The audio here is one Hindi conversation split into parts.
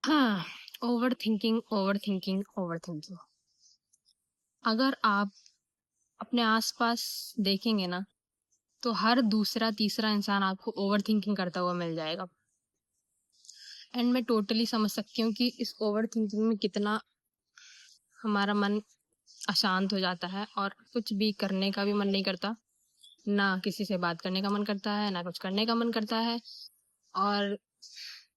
हाँ, over thinking, over thinking, over thinking. अगर आप अपने आसपास देखेंगे ना, तो हर दूसरा तीसरा इंसान आपको ओवर थिंकिंग करता हुआ मिल जाएगा। एंड मैं टोटली समझ सकती हूँ कि इस ओवर थिंकिंग में कितना हमारा मन अशांत हो जाता है और कुछ भी करने का भी मन नहीं करता। ना किसी से बात करने का मन करता है, ना कुछ करने का मन करता है। और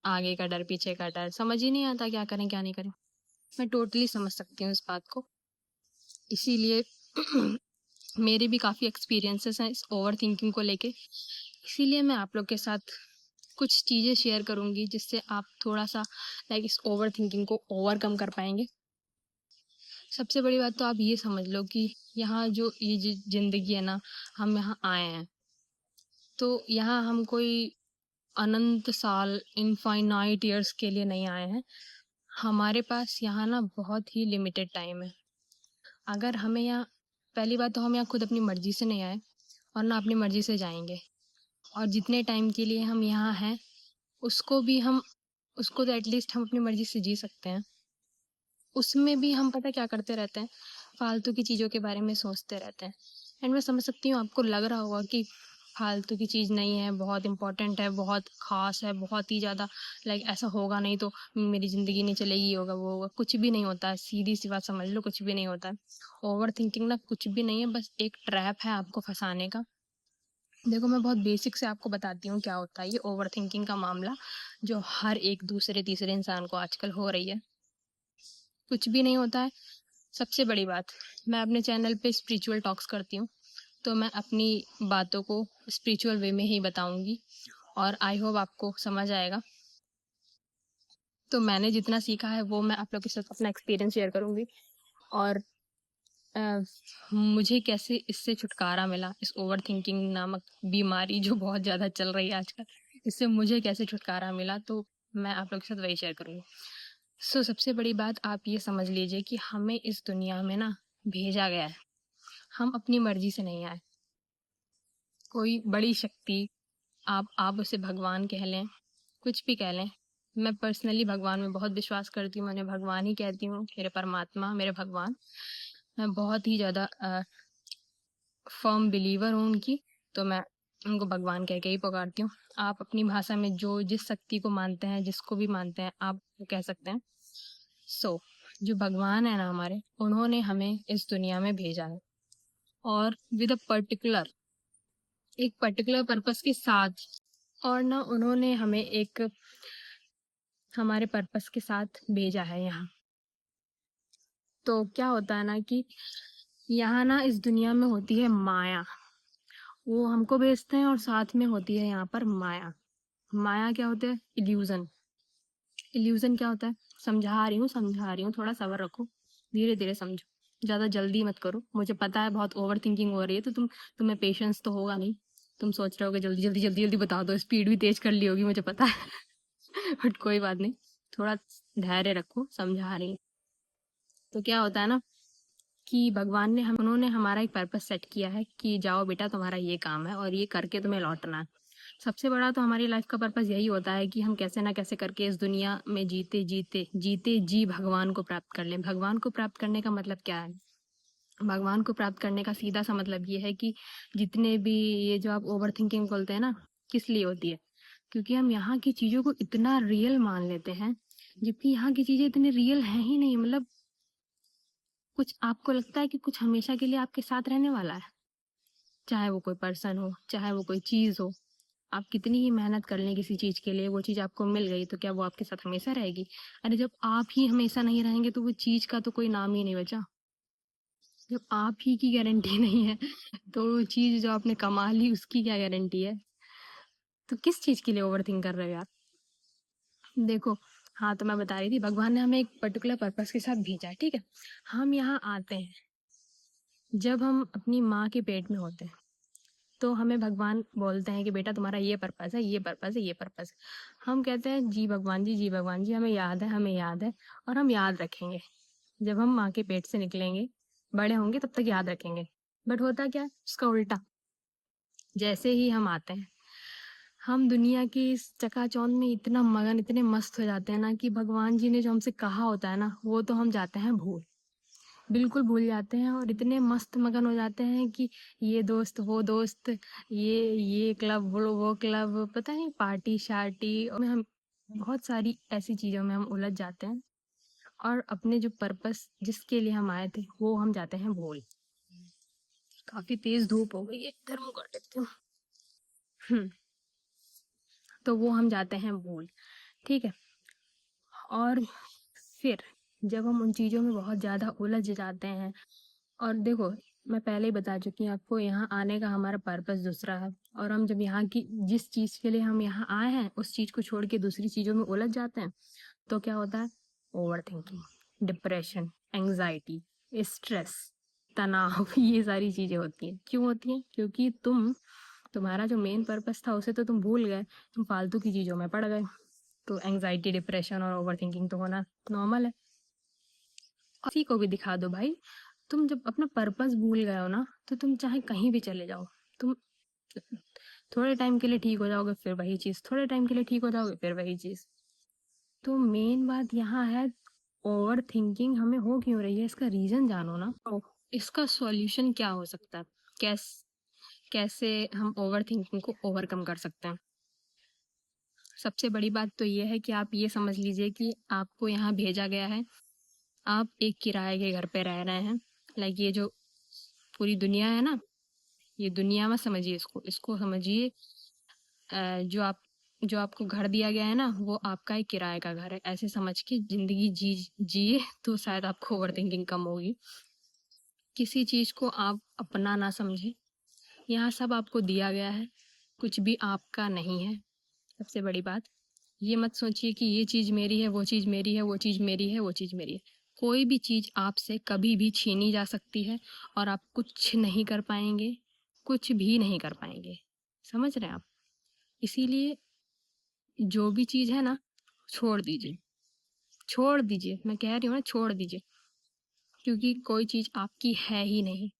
आगे का डर, पीछे का डर, समझ ही नहीं आता क्या करें क्या नहीं करें। मैं टोटली समझ सकती हूँ इस बात को। इसीलिए मेरे भी काफ़ी एक्सपीरियंसेस हैं इस ओवर थिंकिंग को लेके। इसीलिए मैं आप लोग के साथ कुछ चीज़ें शेयर करूँगी जिससे आप थोड़ा सा इस ओवर थिंकिंग को ओवरकम कर पाएंगे। सबसे बड़ी बात तो आप ये समझ लो कि यहाँ जो ये ज़िंदगी है ना, हम यहाँ आए हैं तो यहाँ हम कोई अनंत साल, इनफाइनाइट ईयर्स के लिए नहीं आए हैं। हमारे पास यहाँ ना बहुत ही लिमिटेड टाइम है। अगर हमें यहाँ, पहली बात तो हम यहाँ खुद अपनी मर्जी से नहीं आए और ना अपनी मर्जी से जाएंगे। और जितने टाइम के लिए हम यहाँ हैं उसको भी हम उसको तो एटलीस्ट हम अपनी मर्जी से जी सकते हैं। उसमें भी हम पता क्या करते रहते हैं, फालतू की चीज़ों के बारे में सोचते रहते हैं। एंड मैं समझ सकती हूँ आपको लग रहा होगा कि फालतू की चीज़ नहीं है, बहुत इंपॉर्टेंट है, बहुत ख़ास है, बहुत ही ज़्यादा ऐसा होगा नहीं तो मेरी ज़िंदगी नहीं चलेगी, होगा वो होगा। कुछ भी नहीं होता है, सीधी सी बात समझ लो, कुछ भी नहीं होता है। ओवर थिंकिंग ना कुछ भी नहीं है, बस एक ट्रैप है आपको फंसाने का। देखो मैं बहुत बेसिक से आपको बताती हूँ क्या होता है ये ओवर थिंकिंग का मामला, जो हर एक दूसरे तीसरे इंसान को आजकल हो रही है। कुछ भी नहीं होता है। सबसे बड़ी बात, मैं अपने चैनल पे स्पिरिचुअल टॉक्स करती हूँ, तो मैं अपनी बातों को स्पिरिचुअल वे में ही बताऊंगी और आई होप आपको समझ आएगा। तो मैंने जितना सीखा है वो मैं आप लोग के साथ अपना एक्सपीरियंस शेयर करूंगी। और अ, मुझे कैसे इससे छुटकारा मिला, इस ओवर थिंकिंग नामक बीमारी जो बहुत ज़्यादा चल रही है आजकल, इससे मुझे कैसे छुटकारा मिला, तो मैं आप लोग के साथ वही शेयर करूंगी। सबसे बड़ी बात आप ये समझ लीजिए कि हमें इस दुनिया में ना भेजा गया है। हम अपनी मर्जी से नहीं आए। कोई बड़ी शक्ति, आप उसे भगवान कह लें, कुछ भी कह लें। मैं पर्सनली भगवान में बहुत विश्वास करती हूँ, मैं उन्हें भगवान ही कहती हूँ, मेरे परमात्मा, मेरे भगवान। मैं बहुत ही ज़्यादा फर्म बिलीवर हूँ उनकी, तो मैं उनको भगवान कह के ही पुकारती हूँ। आप अपनी भाषा में जो जिस शक्ति को मानते हैं, जिसको भी मानते हैं, आप वो कह सकते हैं। जो भगवान है ना हमारे, उन्होंने हमें इस दुनिया में भेजा है और विद अ पर्टिकुलर, एक पर्टिकुलर पर्पस के साथ। और ना उन्होंने हमें एक हमारे पर्पस के साथ भेजा है यहाँ। तो क्या होता है ना कि यहाँ ना इस दुनिया में होती है माया, वो हमको भेजते हैं, और साथ में होती है यहाँ पर माया। माया क्या होता है? इल्यूजन। इल्यूजन क्या होता है? समझा रही हूँ, थोड़ा सब्र रखो, धीरे धीरे समझो, ज़्यादा जल्दी मत करो। मुझे पता है बहुत ओवर थिंकिंग हो रही है, तो तुम्हें पेशेंस तो होगा नहीं। तुम सोच रहे होगे जल्दी जल्दी जल्दी जल्दी बता दो, स्पीड भी तेज कर ली होगी, मुझे पता है। बट कोई बात नहीं, थोड़ा धैर्य रखो, समझा रही हूँ। तो क्या होता है ना कि भगवान ने हम उन्होंने हमारा एक पर्पस सेट किया है कि जाओ बेटा, तुम्हारा ये काम है और ये करके तुम्हें लौटना है। सबसे बड़ा तो हमारी लाइफ का पर्पस यही होता है कि हम कैसे ना कैसे करके इस दुनिया में जीते जीते जीते जी भगवान को प्राप्त कर लें। भगवान को प्राप्त करने का मतलब क्या है? भगवान को प्राप्त करने का सीधा सा मतलब ये है कि जितने भी ये जो आप ओवर थिंकिंग बोलते हैं ना, किस लिए होती है? क्योंकि हम यहाँ की चीज़ों को इतना रियल मान लेते हैं, जबकि यहाँ की चीज़ें इतनी रियल हैं ही नहीं। मतलब कुछ आपको लगता है कि कुछ हमेशा के लिए आपके साथ रहने वाला है, चाहे वो कोई पर्सन हो, चाहे वो कोई चीज़ हो। आप कितनी ही मेहनत कर लें किसी चीज़ के लिए, वो चीज़ आपको मिल गई, तो क्या वो आपके साथ हमेशा रहेगी? अरे जब आप ही हमेशा नहीं रहेंगे तो वो चीज़ का तो कोई नाम ही नहीं बचा। जब आप ही की गारंटी नहीं है तो वो चीज़ जो आपने कमा ली उसकी क्या गारंटी है? तो किस चीज़ के लिए ओवर थिंक कर रहे हो यार? देखो, हाँ तो मैं बता रही थी, भगवान ने हमें एक पर्टिकुलर पर्पस के साथ भेजा है, ठीक है? हम यहाँ आते हैं, जब हम अपनी माँ के पेट में होते हैं तो हमें भगवान बोलते हैं कि बेटा तुम्हारा ये पर्पस है, ये पर्पस है, ये पर्पस है। हम कहते हैं जी भगवान जी, जी भगवान जी, हमें याद है, हमें याद है, और हम याद रखेंगे। जब हम माँ के पेट से निकलेंगे, बड़े होंगे, तब तक याद रखेंगे। बट होता क्या है? उसका उल्टा। जैसे ही हम आते हैं, हम दुनिया की इस चकाचौंध में इतना मगन, इतने मस्त हो जाते हैं ना कि भगवान जी ने जो हमसे कहा होता है ना, वो तो हम जाते हैं भूल। बिल्कुल भूल जाते हैं और इतने मस्त मगन हो जाते हैं कि ये दोस्त, वो दोस्त, ये क्लब, वो क्लब, पता नहीं पार्टी शार्टी और हम बहुत सारी ऐसी चीज़ों में हम उलझ जाते हैं और अपने जो पर्पस जिसके लिए हम आए थे, वो हम जाते हैं भूल। काफ़ी तेज़ धूप हो गई है, इधर मुँह कर लेती हूँ। तो वो हम जाते हैं भूल, ठीक है? और फिर जब हम उन चीज़ों में बहुत ज़्यादा उलझ जाते हैं और देखो, मैं पहले ही बता चुकी हूँ आपको, यहाँ आने का हमारा पर्पस दूसरा है और हम जब यहाँ की जिस चीज़ के लिए हम यहाँ आए हैं उस चीज़ को छोड़ के दूसरी चीज़ों में उलझ जाते हैं, तो क्या होता है? Over thinking, depression, anxiety, stress, तनाव ये सारी चीज़ें होती हैं। क्यों होती हैं? क्योंकि तुम्हारा जो मेन पर्पस था उसे तो तुम भूल गए, तुम फालतू की चीज़ों में पड़ गए। तो एंग्जाइटी, डिप्रेशन और ओवर थिंकिंग तो होना नॉर्मल है। किसी को भी दिखा दो भाई, तुम जब अपना पर्पस भूल गए हो ना, तो तुम चाहे कहीं भी चले जाओ, तुम थोड़े टाइम के लिए ठीक हो जाओगे, फिर वही चीज़, थोड़े टाइम के लिए ठीक हो जाओगे, फिर वही चीज़। तो मेन बात यहाँ है, ओवर थिंकिंग हमें हो क्यों रही है, इसका रीज़न जानो ना। तो इसका सॉल्यूशन क्या हो सकता है? कैसे हम ओवर थिंकिंग को ओवरकम कर सकते हैं? सबसे बड़ी बात तो ये है कि आप ये समझ लीजिए कि आपको यहाँ भेजा गया है, आप एक किराए के घर पे रह रहे हैं। लाइक ये जो पूरी दुनिया है ना, ये दुनिया मत समझिए, इसको समझिए, जो आपको घर दिया गया है ना, वो आपका एक किराए का घर है। ऐसे समझ के जिंदगी जिए तो शायद आपको ओवर थिंकिंग कम होगी। किसी चीज को आप अपना ना समझे, यहाँ सब आपको दिया गया है, कुछ भी आपका नहीं है। सबसे बड़ी बात, ये मत सोचिए कि ये चीज मेरी है, वो चीज मेरी है, वो चीज मेरी है, वो चीज मेरी है। कोई भी चीज आपसे कभी भी छीनी जा सकती है और आप कुछ नहीं कर पाएंगे, कुछ भी नहीं कर पाएंगे। समझ रहे हैं आप? इसीलिए जो भी चीज है ना, छोड़ दीजिए, छोड़ दीजिए, मैं कह रही हूँ ना, छोड़ दीजिए। क्योंकि कोई चीज आपकी है ही नहीं।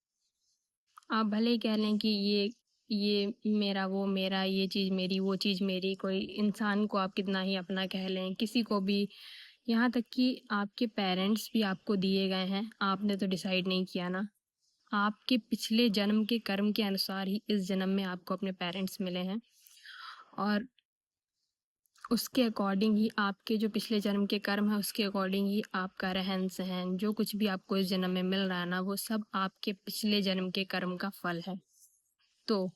आप भले ही कह लें कि ये मेरा, वो मेरा, ये चीज मेरी, वो चीज मेरी, कोई इंसान को आप कितना ही अपना कह लें, किसी को भी, यहाँ तक कि आपके पेरेंट्स भी आपको दिए गए हैं, आपने तो डिसाइड नहीं किया ना। आपके पिछले जन्म के कर्म के अनुसार ही इस जन्म में आपको अपने पेरेंट्स मिले हैं और उसके अकॉर्डिंग ही आपके जो पिछले जन्म के कर्म है, उसके अकॉर्डिंग ही आपका रहन सहन, जो कुछ भी आपको इस जन्म में मिल रहा है ना, वो सब आपके पिछले जन्म के कर्म का फल है। तो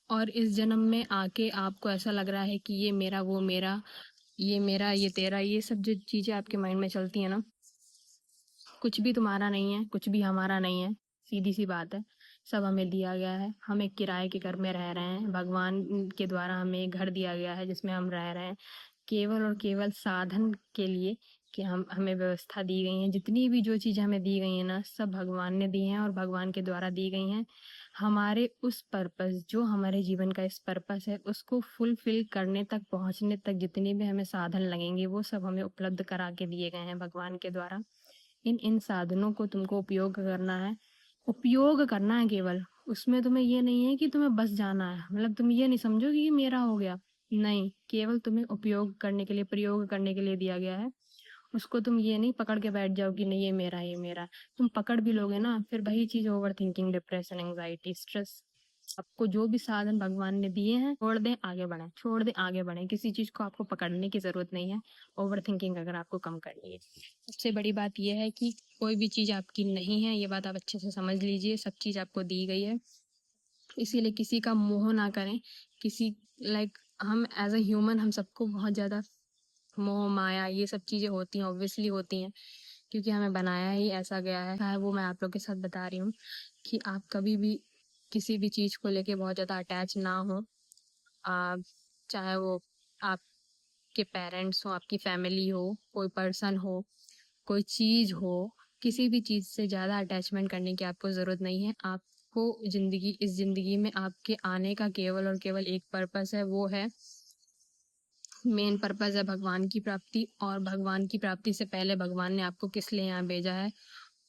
और इस जन्म में आके आपको ऐसा लग रहा है कि ये मेरा, वो मेरा, ये मेरा, ये तेरा, ये सब जो चीज़ें आपके माइंड में चलती हैं ना, कुछ भी तुम्हारा नहीं है, कुछ भी हमारा नहीं है। सीधी सी बात है, सब हमें दिया गया है। हम एक किराए के घर में रह रहे हैं, भगवान के द्वारा हमें एक घर दिया गया है जिसमें हम रह रहे हैं, केवल और केवल साधन के लिए कि हमें व्यवस्था दी गई है। जितनी भी जो चीज़ हमें दी गई है ना, सब भगवान ने दी हैं और भगवान के द्वारा दी गई हैं। हमारे उस पर्पस, जो हमारे जीवन का इस पर्पस है, उसको फुलफिल करने तक, पहुंचने तक जितने भी हमें साधन लगेंगे, वो सब हमें उपलब्ध करा के दिए गए हैं भगवान के द्वारा। इन साधनों को तुमको उपयोग करना है, उपयोग करना है केवल। उसमें तुम्हें ये नहीं है कि तुम्हें बस जाना है, मतलब तुम ये नहीं समझो कि ये मेरा हो गया, नहीं, केवल तुम्हें उपयोग करने के लिए, प्रयोग करने के लिए दिया गया है। उसको तुम ये नहीं पकड़ के बैठ जाओ कि नहीं ये मेरा है, ये मेरा है। तुम पकड़ भी लोगे ना, फिर वही चीज, over thinking, depression, anxiety, stress. आपको जो भी साधन भगवान ने दिए हैं, छोड़ दें, आगे बढ़ें, छोड़ दें, आगे बढ़ें। किसी चीज को आपको पकड़ने की जरूरत नहीं है, ओवर थिंकिंग अगर आपको कम करनी है। सबसे बड़ी बात यह है कि कोई भी चीज आपकी नहीं है, ये बात आप अच्छे से समझ लीजिए। सब चीज आपको दी गई है, इसीलिए किसी का मोह ना करें। किसी, लाइक, हम एज अ ह्यूमन, हम सबको बहुत ज्यादा मोह माया ये सब चीजें होती हैं, ऑब्वियसली होती हैं, क्योंकि हमें बनाया ही ऐसा गया है। चाहे वो मैं आप लोग के साथ बता रही हूँ कि आप कभी भी किसी भी चीज को लेके बहुत ज्यादा अटैच ना हो। आप, चाहे वो आपके पेरेंट्स हो, आपकी फैमिली हो, कोई पर्सन हो, कोई चीज हो, किसी भी चीज से ज्यादा अटैचमेंट करने की आपको जरूरत नहीं है। आपको इस जिंदगी में आपके आने का केवल और केवल एक पर्पस है, वो है, मेन पर्पस है भगवान की प्राप्ति। और भगवान की प्राप्ति से पहले भगवान ने आपको किस लिए यहाँ भेजा है,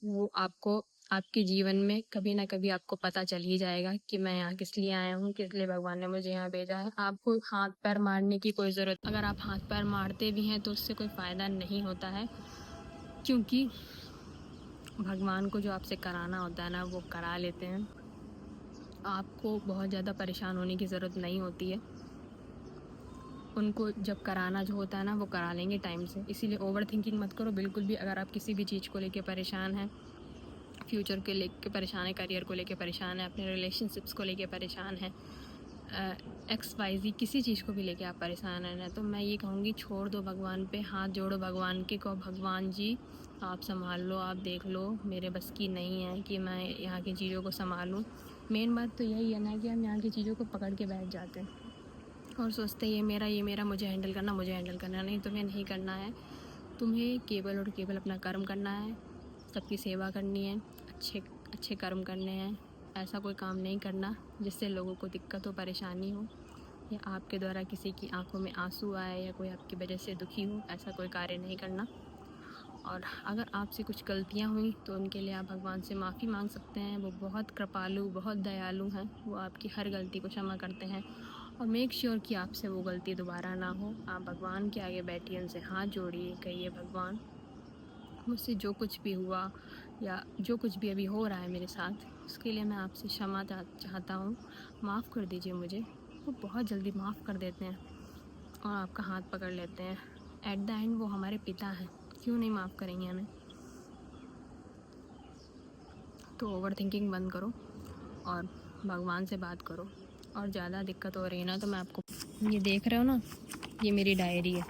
वो आपको आपके जीवन में कभी ना कभी आपको पता चल ही जाएगा कि मैं यहाँ किस लिए आया हूँ, किस लिए भगवान ने मुझे यहाँ भेजा है। आपको हाथ पैर मारने की कोई ज़रूरत, अगर आप हाथ पैर मारते भी हैं तो उससे कोई फ़ायदा नहीं होता है, क्योंकि भगवान को जो आपसे कराना होता है ना वो करा लेते हैं। आपको बहुत ज़्यादा परेशान होने की ज़रूरत नहीं होती है, उनको जब कराना जो होता है ना वो करा लेंगे टाइम से। इसीलिए ओवर थिंकिंग मत करो बिल्कुल भी। अगर आप किसी भी चीज़ को लेके परेशान हैं, फ्यूचर के लेके परेशान है, करियर को लेके परेशान है, अपने रिलेशनशिप्स को लेके परेशान है, XYZ किसी चीज़ को भी लेके आप परेशान हैं ना, तो मैं ये कहूँगी छोड़ दो, भगवान पे हाथ जोड़ो, भगवान के कहो भगवान जी आप संभाल लो, आप देख लो, मेरे बस की नहीं है कि मैं यहाँ की चीज़ों को संभालूँ। मेन बात तो यही है ना कि हम यहाँ की चीज़ों को पकड़ के बैठ जाते हैं और सोचते हैं ये मेरा मुझे हैंडल करना। नहीं, तुम्हें नहीं करना है। तुम्हें केवल और केवल अपना कर्म करना है, सबकी सेवा करनी है, अच्छे अच्छे कर्म करने हैं। ऐसा कोई काम नहीं करना जिससे लोगों को दिक्कत हो, परेशानी हो, या आपके द्वारा किसी की आंखों में आंसू आए या कोई आपकी वजह से दुखी हो। ऐसा कोई कार्य नहीं करना। और अगर आपसे कुछ गलतियाँ हुई तो उनके लिए आप भगवान से माफ़ी मांग सकते हैं। वो बहुत कृपालु, बहुत दयालु हैं, वो आपकी हर गलती को क्षमा करते हैं। और मेक श्योर कि आपसे वो गलती दोबारा ना हो। आप भगवान के आगे बैठिए, उनसे हाथ जोड़िए, कहिए भगवान मुझसे जो कुछ भी हुआ या जो कुछ भी अभी हो रहा है मेरे साथ, उसके लिए मैं आपसे क्षमा चाहता हूँ, माफ़ कर दीजिए मुझे। वो बहुत जल्दी माफ़ कर देते हैं और आपका हाथ पकड़ लेते हैं। एट द एंड वो हमारे पिता हैं, क्यों नहीं माफ़ करेंगे हमें। तो ओवर थिंकिंग बंद करो और भगवान से बात करो। और ज़्यादा दिक्कत हो रही है ना तो मैं आपको, ये देख रहे हो ना, ये मेरी डायरी है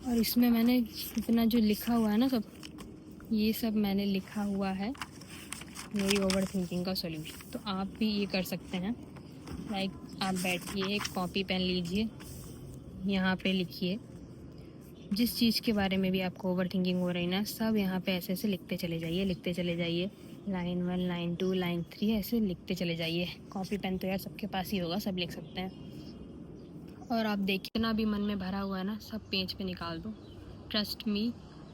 और इसमें मैंने इतना जो लिखा हुआ है ना, सब ये सब मैंने लिखा हुआ है मेरी ओवर थिंकिंग का सॉल्यूशन। तो आप भी ये कर सकते हैं। लाइक आप बैठिए, एक कॉपी पेन लीजिए, यहाँ पे लिखिए जिस चीज़ के बारे में भी आपको ओवर थिंकिंग हो रही ना, सब यहाँ पे ऐसे ऐसे लिखते चले जाइए। लाइन 1, लाइन 2, लाइन 3 ऐसे लिखते चले जाइए। कॉपी पेन तो यार सबके पास ही होगा, सब लिख सकते हैं। और आप देखिए ना, भी मन में भरा हुआ है ना, सब पेज पे निकाल दो। ट्रस्ट मी,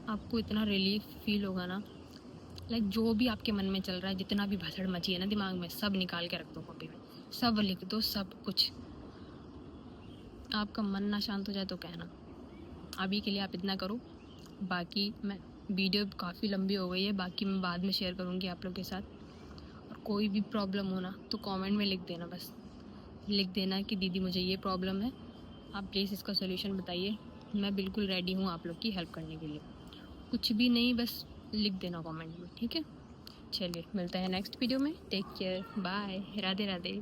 आपको इतना रिलीफ फील होगा ना। लाइक जो भी आपके मन में चल रहा है, जितना भी भसड़ मची है ना दिमाग में, सब निकाल के रख दो कॉपी में, सब लिख दो, सब कुछ। आपका मन ना शांत हो जाए तो कहना। अभी के लिए आप इतना करो, बाकी मैं, वीडियो काफ़ी लंबी हो गई है, बाकी मैं बाद में शेयर करूँगी आप लोग के साथ। और कोई भी प्रॉब्लम हो ना तो कमेंट में लिख देना, बस लिख देना कि दीदी मुझे ये प्रॉब्लम है, आप प्लीज़ इसका सॉल्यूशन बताइए। मैं बिल्कुल रेडी हूँ आप लोग की हेल्प करने के लिए। कुछ भी नहीं, बस लिख देना कमेंट में, ठीक है। चलिए मिलते हैं नेक्स्ट वीडियो में। Take care, bye, Radhe Radhe.